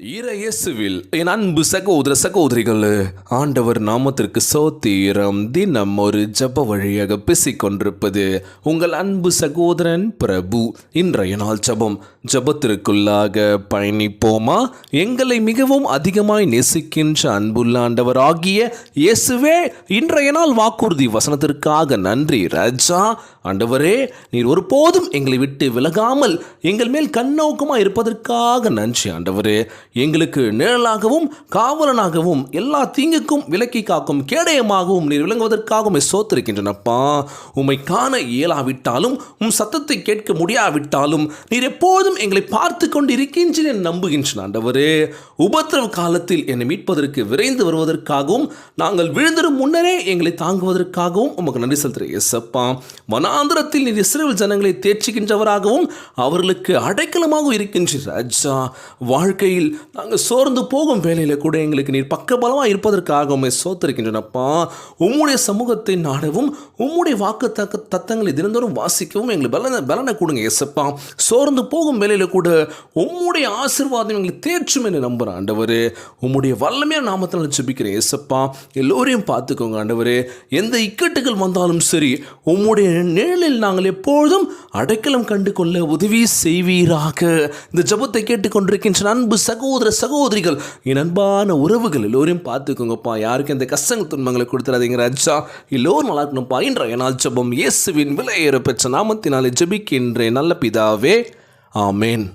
இயேசுவில் என் அன்பு சகோதர சகோதரிகளே, ஆண்டவர் நாமத்திற்கு சோத்திரம். தினம் ஒரு ஜப வழியாக பேசிக்கொண்டிருப்பது உங்கள் அன்பு சகோதரன் பிரபு. இன்றைய நாள் ஜபத்திற்குள்ளாக பயணிப்போமா? எங்களை மிகவும் அதிகமாய் நேசிக்கின்ற அன்புள்ள ஆண்டவர் ஆகிய இயேசுவே, இன்றைய நாள் வாக்குறுதி வசனத்திற்காக நன்றி ராஜா. ஆண்டவரே, நீர் ஒருபோதும் எங்களை விட்டு விலகாமல் எங்கள் மேல் கண்ணோக்கமாக இருப்பதற்காக நன்றி ஆண்டவரே. எங்களுக்கு நிழலாகவும் காவலனாகவும் எல்லா தீங்குக்கும் விலக்கி காக்கும் கேடயமாகவும் நீர் விளங்குவதற்காகவும் சோத்திருக்கின்றனப்பா. உம்மை காண இயலாவிட்டாலும் உம் சத்தத்தை கேட்க முடியாவிட்டாலும் நீர் எப்போதும் எங்களை பார்த்து கொண்டு இருக்கின்றேன் நம்புகின்றன ஆண்டவரே. உபத்திரவ காலத்தில் என்னை மீட்பதற்கு விரைந்து வருவதற்காகவும் நாங்கள் விழுந்திடும் முன்னரே எங்களை தாங்குவதற்காகவும் உமக்கு நன்றி செலுத்துகிறேன் இயேசப்பா. வனாந்திரத்தில் நீர் இஸ்ரவேல் ஜனங்களை தேற்றுகின்றவராகவும் அவர்களுக்கு அடைக்கலமாகவும் இருக்கின்ற ராஜா. வாழ்க்கையில் நாங்கள் சோர்ந்து போகும் வேலையில் கூட எங்களுக்கு நீர் பக்கபலமாக இருப்பதற்காக சோத்திருக்கின்றனப்பா. உம்முடைய சமூகத்தை நாடவும் உம்முடைய வாக்கு தத்தங்களை தினந்தோறும் வாசிக்கவும் எங்களுக்கு பலனை கொடுங்க ஏசப்பா. சோர்ந்து போகும் வேலையில் கூட உம்முடைய ஆசீர்வாதம் எங்களை தேற்றும் என்று நம்புகிறேன் ஆண்டவரே. உம்முடைய வல்லமையான நாமத்தில் ஜெபிக்கிறேன் ஏசப்பா. எல்லோரையும் பார்த்துக்கோங்க ஆண்டவரே. எந்த இக்கட்டுகள் வந்தாலும் சரி, உம்முடைய நிழலில் நாங்கள் எப்பொழுதும் அடைக்கலம் கண்டு கொள்ள உதவி செய்வீராக. இந்த ஜபத்தை கேட்டுக்கொண்டிருக்கின்ற அன்பு சகோதரிகள், என் அன்பான உறவுகள் எல்லோரையும் பார்த்துக்கோங்கப்பா. யாருக்கு இந்த கஷ்டங்கள் துன்பங்களை கொடுத்துறாதீங்க ராஜா. எல்லோரும் நல்லா இருக்கணும்ப்பா. இன்றைய நாள் ஜபம் இயேசுவின் விலையேற பெற்ற நாமத்தினாலே ஜெபிக்கின்றேன் நல்ல பிதாவே, ஆமேன்.